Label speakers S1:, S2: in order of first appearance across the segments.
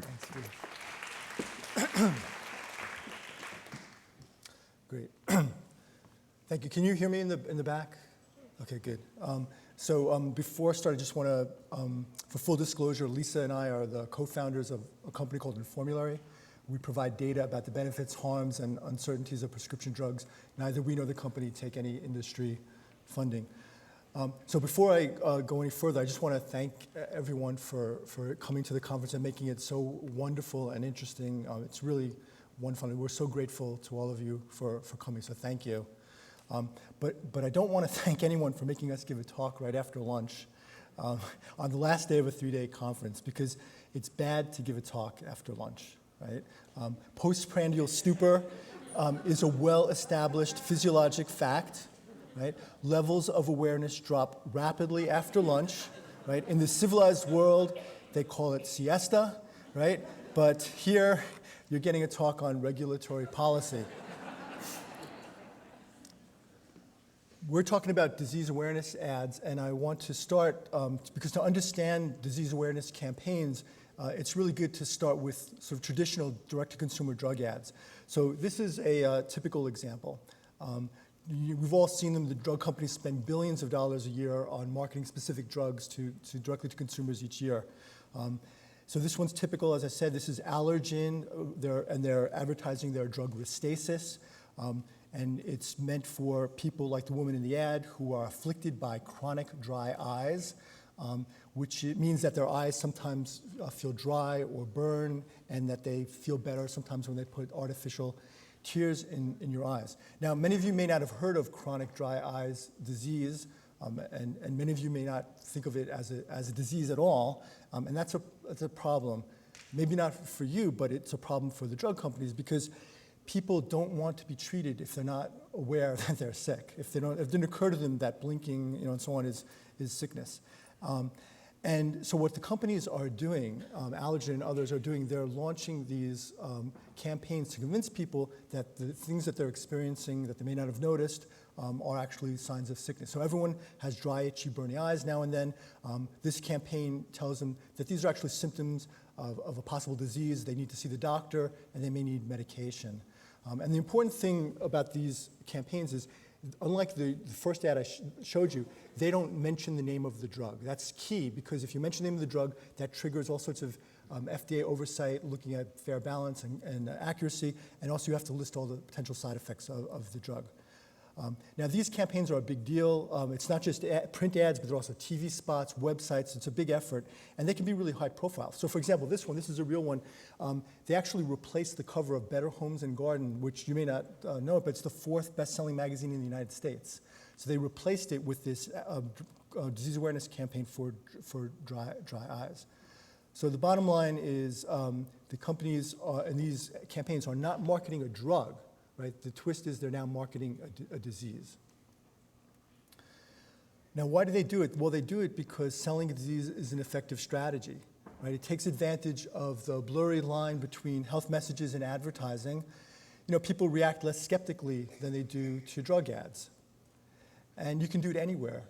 S1: Thanks, Steve. Great. Thank you. Can you hear me in the back? Okay, good. Before I start, I just want to, for full disclosure, Lisa and I are the co-founders of a company called Informulary. We provide data about the benefits, harms, and uncertainties of prescription drugs. Neither we nor the company take any industry funding. So before I go any further, I just want to thank everyone for coming to the conference and making it so wonderful and interesting. It's really wonderful, and we're so grateful to all of you for coming, so thank you. But I don't want to thank anyone for making us give a talk right after lunch on the last day of a 3-day conference, because it's bad to give a talk after lunch, right? Postprandial stupor is a well-established physiologic fact, right? Levels of awareness drop rapidly after lunch, right? In the civilized world, they call it siesta, right? But here, you're getting a talk on regulatory policy. We're talking about disease awareness ads, and I want to start, because to understand disease awareness campaigns, it's really good to start with sort of traditional direct-to-consumer drug ads. So this is a typical example. We've all seen them. The drug companies spend billions of dollars a year on marketing specific drugs to directly to consumers each year. So this one's typical. As I said, this is Allergen, and they're advertising their drug Restasis. And it's meant for people like the woman in the ad who are afflicted by chronic dry eyes, which means that their eyes sometimes feel dry or burn, and that they feel better sometimes when they put artificial tears in your eyes. Now, many of you may not have heard of chronic dry eyes disease, and many of you may not think of it as a disease at all, and that's a problem. Maybe not for you, but it's a problem for the drug companies, because people don't want to be treated if they're not aware that they're sick. If it didn't occur to them that blinking, and so on is sickness. And so what the companies are doing, Allergen and others are doing, they're launching these campaigns to convince people that the things that they're experiencing that they may not have noticed are actually signs of sickness. So everyone has dry, itchy, burning eyes now and then. This campaign tells them that these are actually symptoms of a possible disease. They need to see the doctor, and they may need medication. And the important thing about these campaigns is, unlike the first ad I showed you, they don't mention the name of the drug. That's key, because if you mention the name of the drug, that triggers all sorts of FDA oversight, looking at fair balance and accuracy, and also you have to list all the potential side effects of the drug. Now, these campaigns are a big deal. It's not just print ads, but they're also TV spots, websites. It's a big effort, and they can be really high profile. So, for example, this is a real one. They actually replaced the cover of Better Homes and Garden, which you may not know, but it's the 4th best-selling magazine in the United States. So they replaced it with this disease awareness campaign for dry eyes. So the bottom line is the companies in these campaigns are not marketing a drug. Right? The twist is they're now marketing a disease. Now, why do they do it? Well, they do it because selling a disease is an effective strategy. Right? It takes advantage of the blurry line between health messages and advertising. People react less skeptically than they do to drug ads. And you can do it anywhere.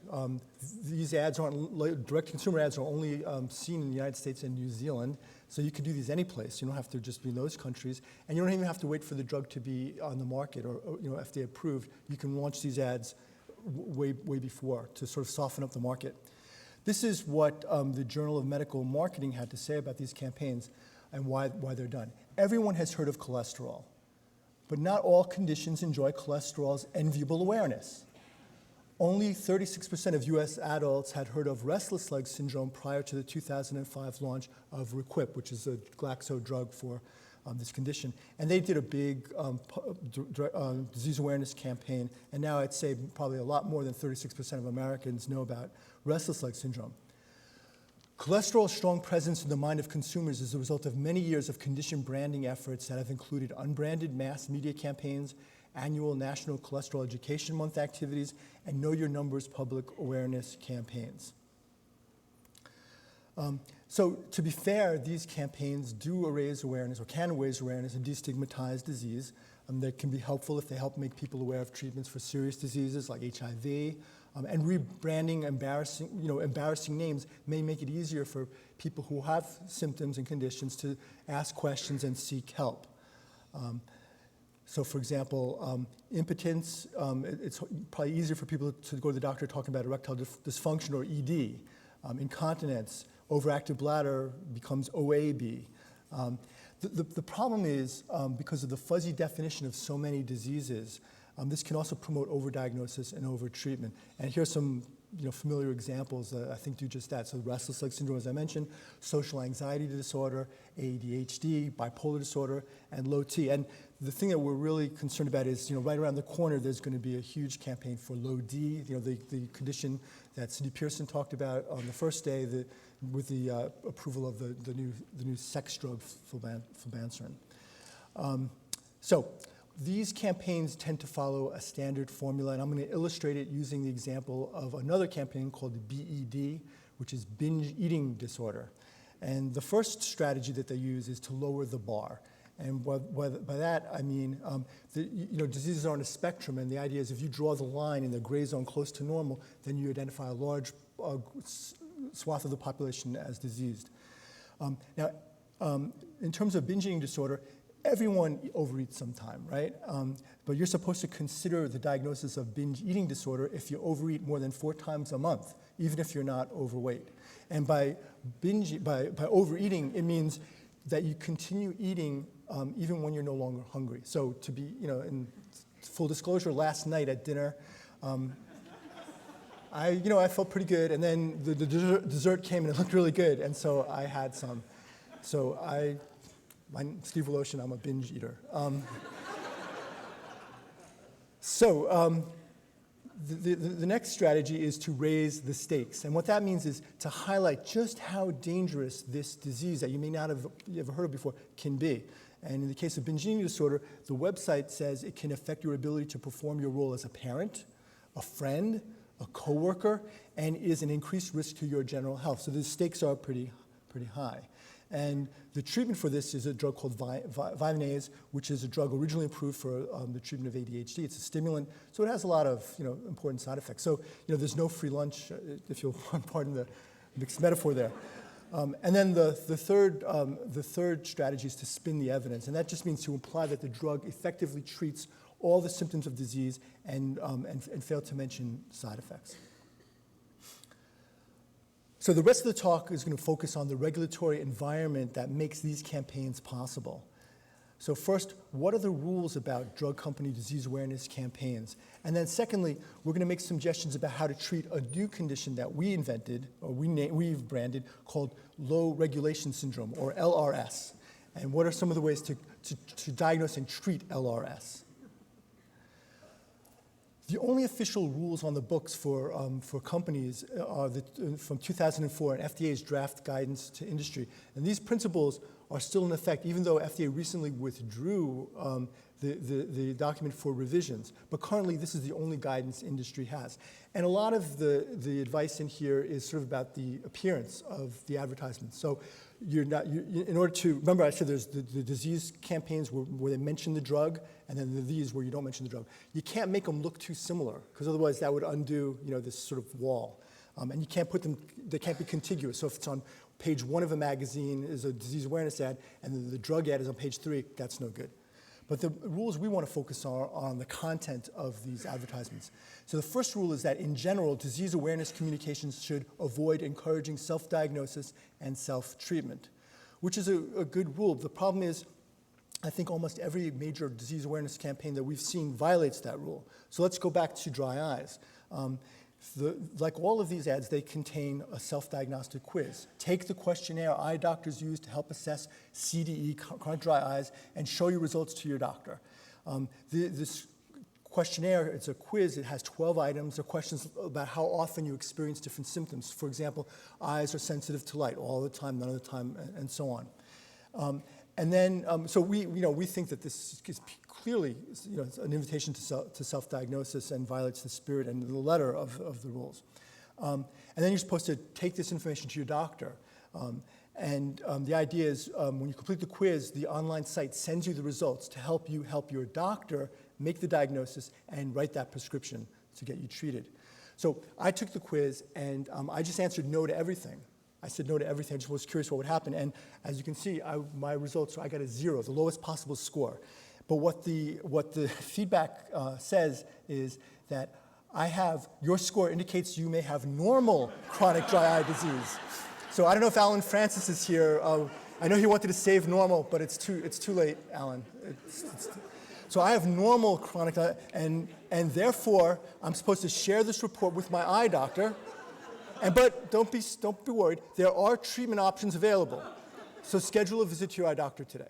S1: These ads direct consumer ads are only seen in the United States and New Zealand. So you can do these any place. You don't have to just be in those countries. And you don't even have to wait for the drug to be on the market or FDA approved. You can launch these ads way before to sort of soften up the market. This is what the Journal of Medical Marketing had to say about these campaigns and why they're done. Everyone has heard of cholesterol, but not all conditions enjoy cholesterol's enviable awareness. Only 36% of US adults had heard of restless leg syndrome prior to the 2005 launch of Requip, which is a Glaxo drug for this condition. And they did a big disease awareness campaign, and now I'd say probably a lot more than 36% of Americans know about restless leg syndrome. Cholesterol's strong presence in the mind of consumers is the result of many years of condition branding efforts that have included unbranded mass media campaigns, annual National Cholesterol Education Month activities, and Know Your Numbers public awareness campaigns. So to be fair, these campaigns do raise awareness, or can raise awareness, and destigmatize disease. They can be helpful if they help make people aware of treatments for serious diseases like HIV. And rebranding embarrassing names may make it easier for people who have symptoms and conditions to ask questions and seek help. So for example, impotence, it's probably easier for people to go to the doctor talking about erectile dysfunction or ED. Incontinence, overactive bladder becomes OAB. The problem is, because of the fuzzy definition of so many diseases, this can also promote overdiagnosis and overtreatment. And here's some familiar examples that I think do just that. So restless leg syndrome, as I mentioned, social anxiety disorder, ADHD, bipolar disorder, and low T. And the thing that we're really concerned about is, right around the corner, there's going to be a huge campaign for low D, the condition that Cindy Pearson talked about on the first day with the approval of the new sex drug, fulbanserin. So these campaigns tend to follow a standard formula, and I'm going to illustrate it using the example of another campaign called the BED, which is binge eating disorder. And the first strategy that they use is to lower the bar. And by that, I mean, diseases are on a spectrum, and the idea is if you draw the line in the gray zone close to normal, then you identify a large swath of the population as diseased. Now, in terms of binge eating disorder, everyone overeats sometime, right? But you're supposed to consider the diagnosis of binge eating disorder if you overeat more than 4 times a month, even if you're not overweight. And by overeating, it means that you continue eating even when you're no longer hungry. So to be, in full disclosure, last night at dinner, I felt pretty good, and then the dessert came and it looked really good, and so I had some. So I'm Steve Woloshin, I'm a binge eater. The next strategy is to raise the stakes. And what that means is to highlight just how dangerous this disease that you may not have ever heard of before can be. And in the case of binge eating disorder, the website says it can affect your ability to perform your role as a parent, a friend, a coworker, and is an increased risk to your general health. So the stakes are pretty high. And the treatment for this is a drug called Vyvanase, which is a drug originally approved for the treatment of ADHD. It's a stimulant, so it has a lot of important side effects. So there's no free lunch, if you'll pardon the mixed metaphor there. And then the third strategy is to spin the evidence, and that just means to imply that the drug effectively treats all the symptoms of disease and fail to mention side effects. So the rest of the talk is going to focus on the regulatory environment that makes these campaigns possible. So first, what are the rules about drug company disease awareness campaigns? And then secondly, we're going to make suggestions about how to treat a new condition that we invented, or we've branded, called low regulation syndrome, or LRS. And what are some of the ways to diagnose and treat LRS? The only official rules on the books for companies are from 2004 and FDA's draft guidance to industry. And these principles are still in effect, even though FDA recently withdrew the document for revisions. But currently, this is the only guidance industry has. And a lot of the advice in here is sort of about the appearance of the advertisement. So in order to, remember I said there's the disease campaigns where they mention the drug, and then these where you don't mention the drug. You can't make them look too similar, because otherwise that would undo this sort of wall. And you can't put them, they can't be contiguous. So if it's on page 1 of a magazine is a disease awareness ad, and then the drug ad is on page 3, that's no good. But the rules we want to focus on the content of these advertisements. So the first rule is that in general, disease awareness communications should avoid encouraging self-diagnosis and self-treatment, which is a good rule. The problem is, I think almost every major disease awareness campaign that we've seen violates that rule. So let's go back to dry eyes. Like all of these ads, they contain a self-diagnostic quiz. Take the questionnaire eye doctors use to help assess CDE, chronic dry eyes, and show your results to your doctor. This questionnaire, it's a quiz, it has 12 items. There are questions about how often you experience different symptoms. For example, eyes are sensitive to light all the time, none of the time, and so on. And then, so we think that this is clearly, it's an invitation to self-diagnosis and violates the spirit and the letter of the rules. And then you're supposed to take this information to your doctor. The idea is when you complete the quiz, the online site sends you the results to help you help your doctor make the diagnosis and write that prescription to get you treated. So I took the quiz, and I just answered no to everything. I said no to everything. I just was curious what would happen. And as you can see, my results, I got a 0, the lowest possible score. But what the feedback says is that your score indicates you may have normal chronic dry eye disease. So I don't know if Alan Francis is here. I know he wanted to save normal, but it's too late, Alan. So I have normal chronic, and therefore I'm supposed to share this report with my eye doctor. But don't be worried. There are treatment options available. So schedule a visit to your eye doctor today.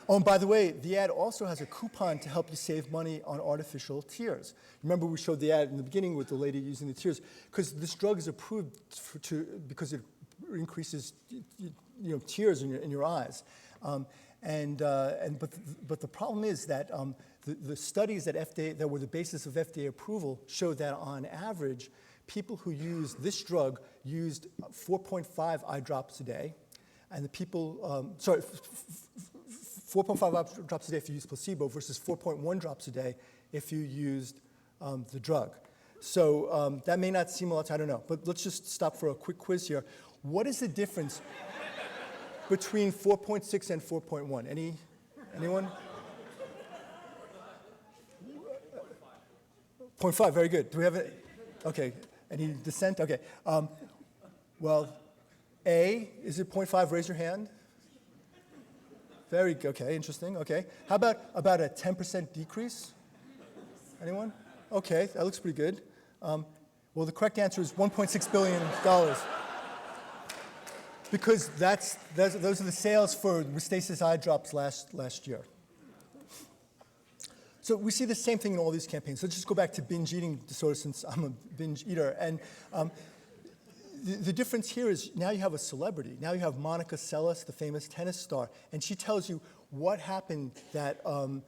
S1: Oh, and by the way, the ad also has a coupon to help you save money on artificial tears. Remember we showed the ad in the beginning with the lady using the tears, because this drug is approved because it increases tears in your eyes. But the problem is that the studies that were the basis of FDA approval showed that on average, people who used this drug used 4.5 eye drops a day, and the people, 4.5 eye drops a day if you use placebo versus 4.1 drops a day if you used the drug. So that may not seem a lot, I don't know, but let's just stop for a quick quiz here. What is the difference between 4.6 and 4.1? Anyone? 0.5, very good. Do we have it? Okay. Any dissent? Okay. Well, A, is it 0.5? Raise your hand. Very good. Okay, interesting. Okay. How about a 10% decrease? Anyone? Okay, that looks pretty good. Well, the correct answer is $1.6 billion. Because those are the sales for Restasis eye drops last year. So we see the same thing in all these campaigns. Let's just go back to binge eating disorder, since I'm a binge eater. And the difference here is now you have a celebrity. Now you have Monica Seles, the famous tennis star, and she tells you what happened, what are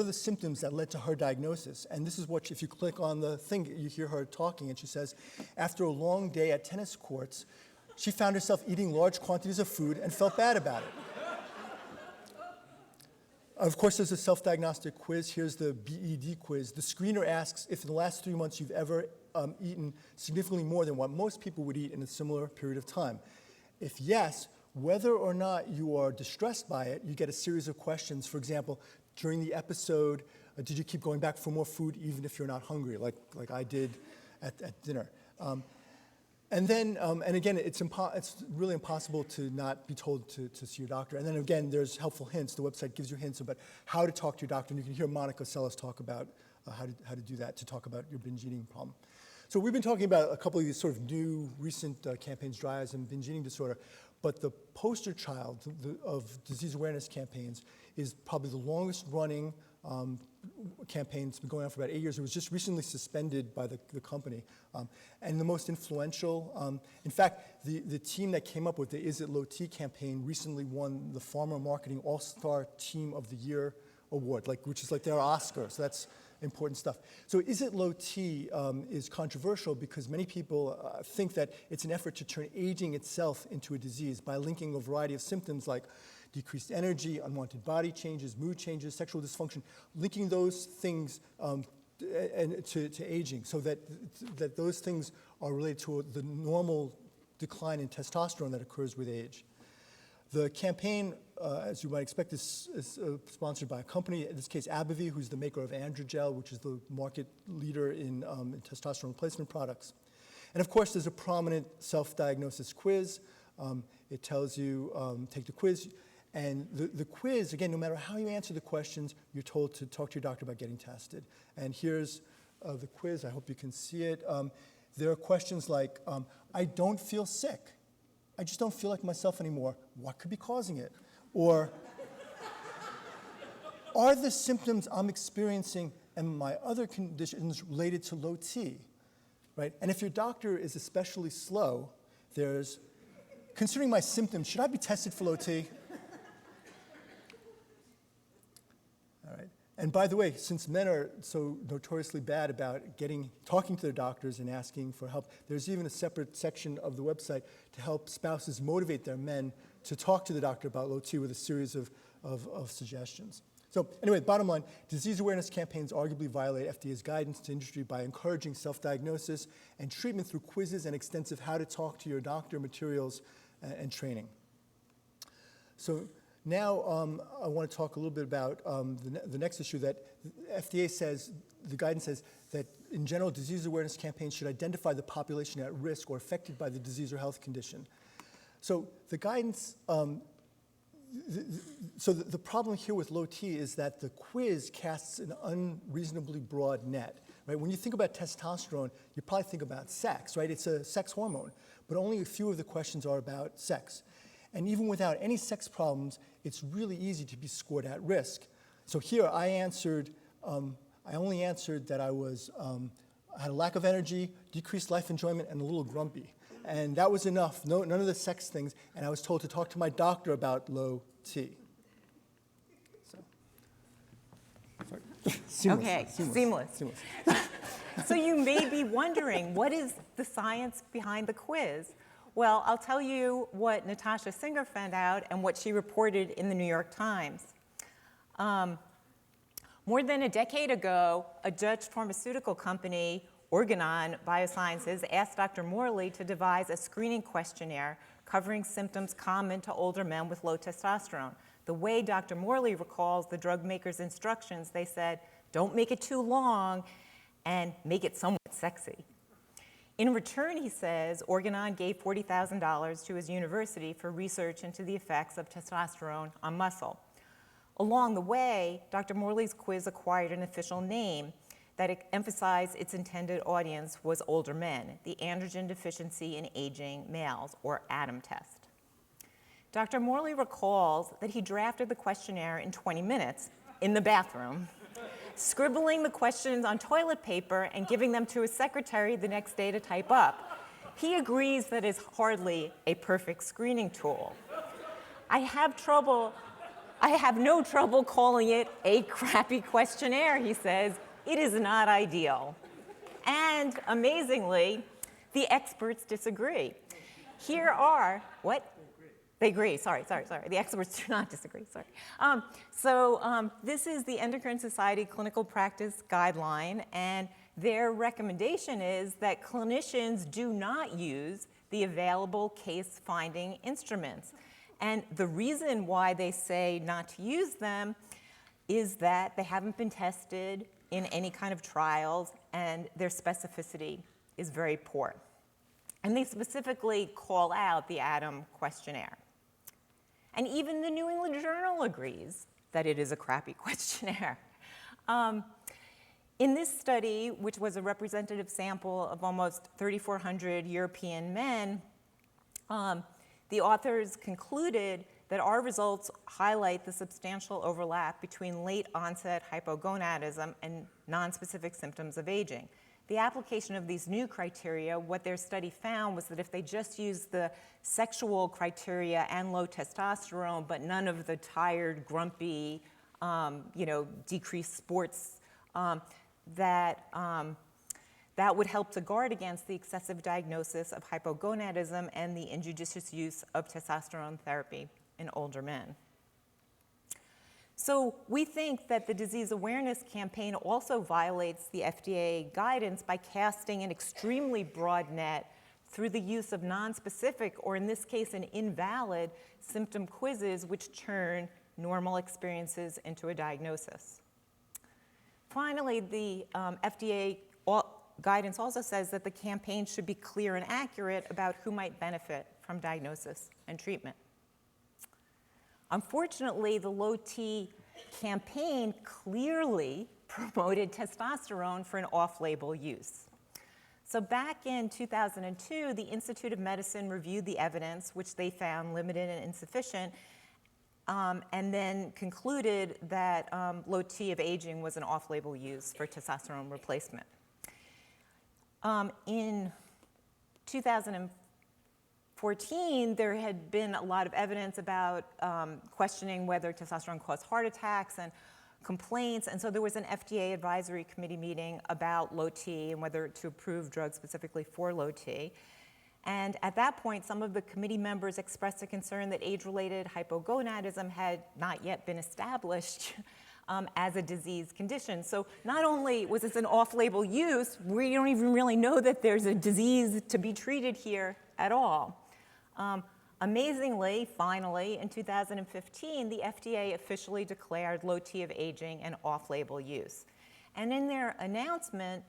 S1: the symptoms that led to her diagnosis. And this is what, if you click on the thing, you hear her talking, and she says, after a long day at tennis courts, she found herself eating large quantities of food and felt bad about it. Of course, there's a self-diagnostic quiz. Here's the BED quiz. The screener asks if in the last 3 months you've ever eaten significantly more than what most people would eat in a similar period of time. If yes, whether or not you are distressed by it, you get a series of questions. For example, during the episode, did you keep going back for more food even if you're not hungry, like I did at dinner? And then, and again, it's really impossible to not be told to see your doctor. And then again, there's helpful hints. The website gives you hints about how to talk to your doctor, and you can hear Monica Seles talk about how to do that, to talk about your binge eating problem. So we've been talking about a couple of these sort of new, recent campaigns, dry eyes and binge eating disorder, but the poster child of disease awareness campaigns is probably the longest running campaign. It's been going on for about 8 years. It was just recently suspended by the company. And the most influential, in fact, the team that came up with the Is It Low T campaign recently won the Pharma Marketing All-Star Team of the Year award, which is like their Oscar. So that's important stuff. So Is It Low T is controversial because many people think that it's an effort to turn aging itself into a disease by linking a variety of symptoms like decreased energy, unwanted body changes, mood changes, sexual dysfunction, linking those things to aging, so that those things are related to the normal decline in testosterone that occurs with age. The campaign, as you might expect, is sponsored by a company, in this case AbbVie, who's the maker of Androgel, which is the market leader in testosterone replacement products. And of course, there's a prominent self-diagnosis quiz. It tells you, take the quiz. And the quiz, again, no matter how you answer the questions, you're told to talk to your doctor about getting tested. And here's the quiz. I hope you can see it. There are questions like, I don't feel sick. I just don't feel like myself anymore. What could be causing it? Or, are the symptoms I'm experiencing and my other conditions related to low T? Right? And if your doctor is especially slow, there's, considering my symptoms, should I be tested for low T? All right. And by the way, since men are so notoriously bad about talking to their doctors and asking for help, there's even a separate section of the website to help spouses motivate their men to talk to the doctor about low T with a series of suggestions. So anyway, bottom line, disease awareness campaigns arguably violate FDA's guidance to industry by encouraging self-diagnosis and treatment through quizzes and extensive how to talk to your doctor materials and training. So now I want to talk a little bit about the next issue that FDA says, the guidance says that in general, disease awareness campaigns should identify the population at risk or affected by the disease or health condition. So the guidance, the problem here with low T is that the quiz casts an unreasonably broad net, right? When you think about testosterone, you probably think about sex, right? It's a sex hormone, but only a few of the questions are about sex. And even without any sex problems, it's really easy to be scored at risk. So here I answered, I only answered that I had a lack of energy, decreased life enjoyment, and a little grumpy. And that was enough, none of the sex things, and I was told to talk to my doctor about low T. So, sorry.
S2: Okay, seamless. So you may be wondering, what is the science behind the quiz? Well, I'll tell you what Natasha Singer found out and what she reported in the New York Times. More than a decade ago, a Dutch pharmaceutical company, Organon Biosciences, asked Dr. Morley to devise a screening questionnaire covering symptoms common to older men with low testosterone. The way Dr. Morley recalls the drug maker's instructions, they said, don't make it too long and make it somewhat sexy. In return, he says, Organon gave $40,000 to his university for research into the effects of testosterone on muscle. Along the way, Dr. Morley's quiz acquired an official name that emphasized its intended audience was older men, the Androgen Deficiency in Aging Males, or ADAM test. Dr. Morley recalls that he drafted the questionnaire in 20 minutes in the bathroom, scribbling the questions on toilet paper and giving them to his secretary the next day to type up. He agrees that it's hardly a perfect screening tool. I have no trouble calling it a crappy questionnaire, he says. It is not ideal. And amazingly, the experts disagree. Here are, what? They agree, sorry. The experts do not disagree, sorry. This is the Endocrine Society Clinical Practice Guideline, and their recommendation is that clinicians do not use the available case-finding instruments. And the reason why they say not to use them is that they haven't been tested in any kind of trials, and their specificity is very poor. And they specifically call out the ADAM questionnaire. And even the New England Journal agrees that it is a crappy questionnaire. In this study, which was a representative sample of almost 3,400 European men, the authors concluded that our results highlight the substantial overlap between late-onset hypogonadism and nonspecific symptoms of aging. The application of these new criteria, what their study found was that if they just used the sexual criteria and low testosterone, but none of the tired, grumpy, decreased sports, that would help to guard against the excessive diagnosis of hypogonadism and the injudicious use of testosterone therapy in older men. So we think that the disease awareness campaign also violates the FDA guidance by casting an extremely broad net through the use of nonspecific, or in this case, an invalid symptom quizzes which turn normal experiences into a diagnosis. Finally, the FDA guidance also says that the campaign should be clear and accurate about who might benefit from diagnosis and treatment. Unfortunately, the low T campaign clearly promoted testosterone for an off-label use. So back in 2002, the Institute of Medicine reviewed the evidence, which they found limited and insufficient, and then concluded that low T of aging was an off-label use for testosterone replacement. In 2014, there had been a lot of evidence about questioning whether testosterone caused heart attacks and complaints, and so there was an FDA advisory committee meeting about low T and whether to approve drugs specifically for low T. And at that point, some of the committee members expressed a concern that age-related hypogonadism had not yet been established as a disease condition. So not only was this an off-label use, we don't even really know that there's a disease to be treated here at all. Amazingly, finally, in 2015, the FDA officially declared low T of aging an off-label use. And in their announcement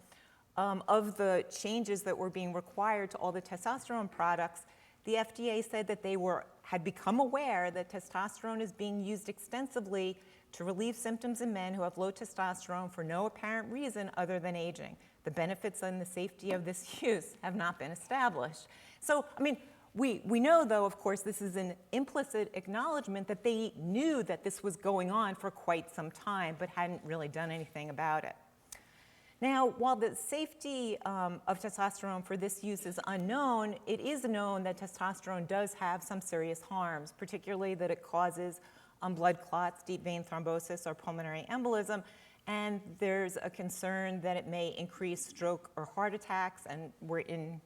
S2: of the changes that were being required to all the testosterone products, the FDA said that they had become aware that testosterone is being used extensively to relieve symptoms in men who have low testosterone for no apparent reason other than aging. The benefits and the safety of this use have not been established. So, I mean, we know, though, of course, this is an implicit acknowledgement that they knew that this was going on for quite some time, but hadn't really done anything about it. Now, while the safety of testosterone for this use is unknown, it is known that testosterone does have some serious harms, particularly that it causes blood clots, deep vein thrombosis, or pulmonary embolism, and there's a concern that it may increase stroke or heart attacks, and we're in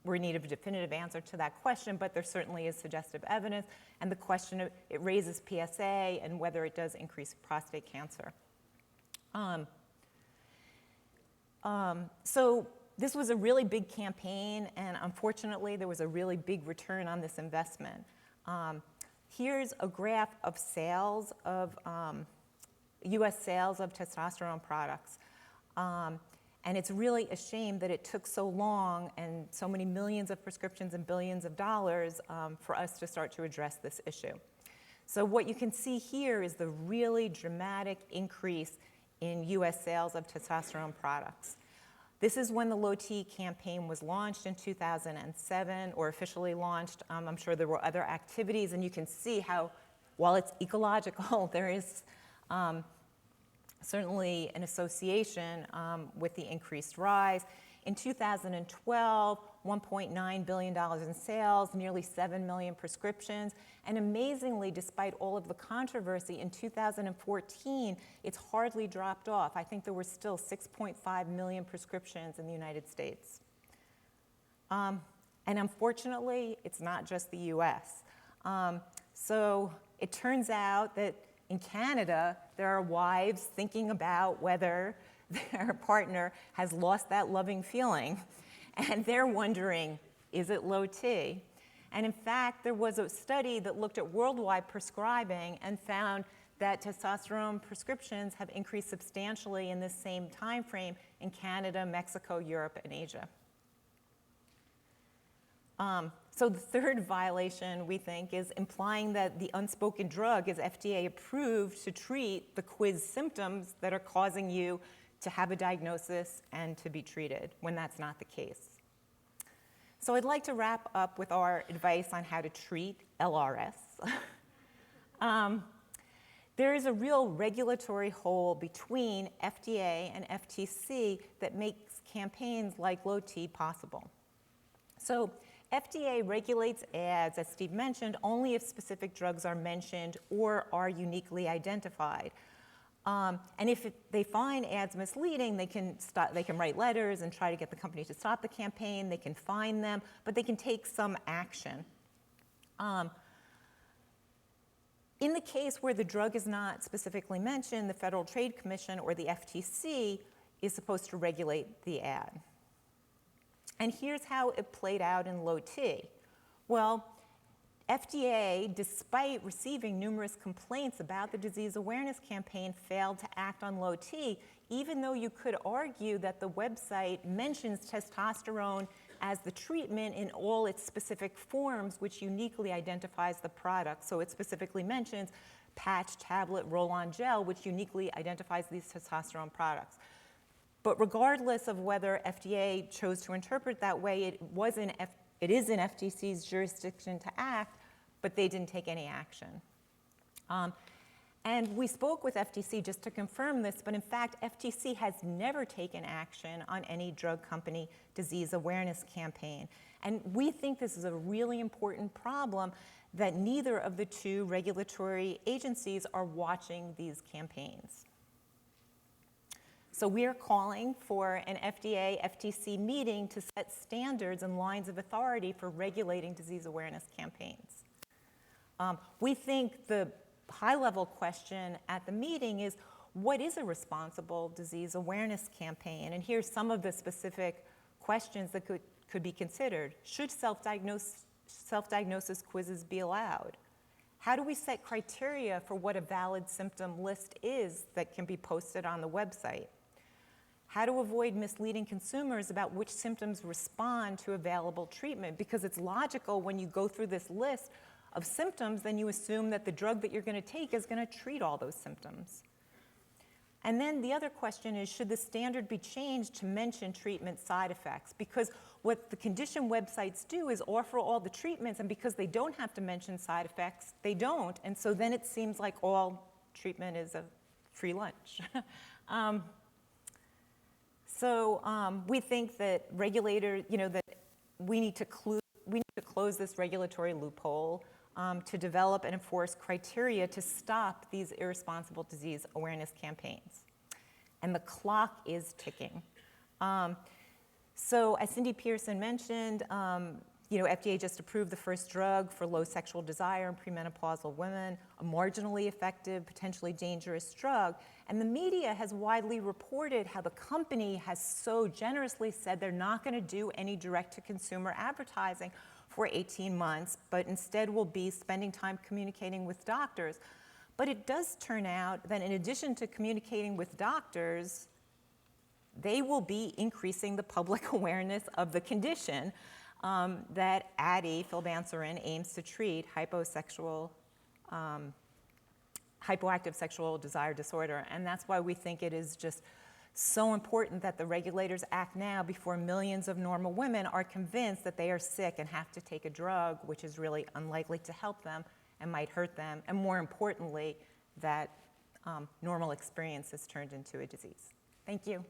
S2: need of a definitive answer to that question, but there certainly is suggestive evidence, and the question of it raises PSA and whether it does increase prostate cancer. So this was a really big campaign, and unfortunately, there was a really big return on this investment. Here's a graph of sales of U.S. sales of testosterone products. And it's really a shame that it took so long and so many millions of prescriptions and billions of dollars for us to start to address this issue. So what you can see here is the really dramatic increase in U.S. sales of testosterone products. This is when the Low T campaign was launched in 2007, or officially launched. I'm sure there were other activities, and you can see how, while it's ecological, there is certainly an association with the increased rise. In 2012, $1.9 billion in sales, nearly 7 million prescriptions, and amazingly, despite all of the controversy, in 2014, it's hardly dropped off. I think there were still 6.5 million prescriptions in the United States. And unfortunately, it's not just the US. So it turns out that in Canada, there are wives thinking about whether their partner has lost that loving feeling, and they're wondering, is it low T? And in fact, there was a study that looked at worldwide prescribing and found that testosterone prescriptions have increased substantially in this same time frame in Canada, Mexico, Europe, and Asia. So the third violation, we think, is implying that the unspoken drug is FDA approved to treat the quiz symptoms that are causing you to have a diagnosis and to be treated, when that's not the case. So I'd like to wrap up with our advice on how to treat LRS. There is a real regulatory hole between FDA and FTC that makes campaigns like Low T possible. So FDA regulates ads, as Steve mentioned, only if specific drugs are mentioned or are uniquely identified. And if they find ads misleading, they can write letters and try to get the company to stop the campaign. They can fine them, but they can take some action. In the case where the drug is not specifically mentioned, the Federal Trade Commission or the FTC is supposed to regulate the ad. And here's how it played out in Low T. Well, FDA, despite receiving numerous complaints about the disease awareness campaign, failed to act on Low T, even though you could argue that the website mentions testosterone as the treatment in all its specific forms, which uniquely identifies the product. So it specifically mentions patch, tablet, roll-on gel, which uniquely identifies these testosterone products. But regardless of whether FDA chose to interpret that way, it is in FTC's jurisdiction to act, but they didn't take any action. And we spoke with FTC just to confirm this, but in fact, FTC has never taken action on any drug company disease awareness campaign. And we think this is a really important problem, that neither of the two regulatory agencies are watching these campaigns. So we are calling for an FDA-FTC meeting to set standards and lines of authority for regulating disease awareness campaigns. We think the high-level question at the meeting is, what is a responsible disease awareness campaign? And here's some of the specific questions that could be considered. Should self-diagnosis quizzes be allowed? How do we set criteria for what a valid symptom list is that can be posted on the website? How to avoid misleading consumers about which symptoms respond to available treatment? Because it's logical when you go through this list of symptoms, then you assume that the drug that you're going to take is going to treat all those symptoms. And then the other question is, should the standard be changed to mention treatment side effects? Because what the condition websites do is offer all the treatments, and because they don't have to mention side effects, they don't. And so then it seems like all treatment is a free lunch. We think that regulators, that we need to close this regulatory loophole to develop and enforce criteria to stop these irresponsible disease awareness campaigns. And the clock is ticking. So as Cindy Pearson mentioned, FDA just approved the first drug for low sexual desire in premenopausal women, a marginally effective, potentially dangerous drug. And the media has widely reported how the company has so generously said they're not going to do any direct-to-consumer advertising for 18 months, but instead will be spending time communicating with doctors. But it does turn out that in addition to communicating with doctors, they will be increasing the public awareness of the condition that ADDI, philbanserin, aims to treat, hypoactive sexual desire disorder. And that's why we think it is just so important that the regulators act now before millions of normal women are convinced that they are sick and have to take a drug, which is really unlikely to help them and might hurt them, and more importantly, that normal experience is turned into a disease. Thank you.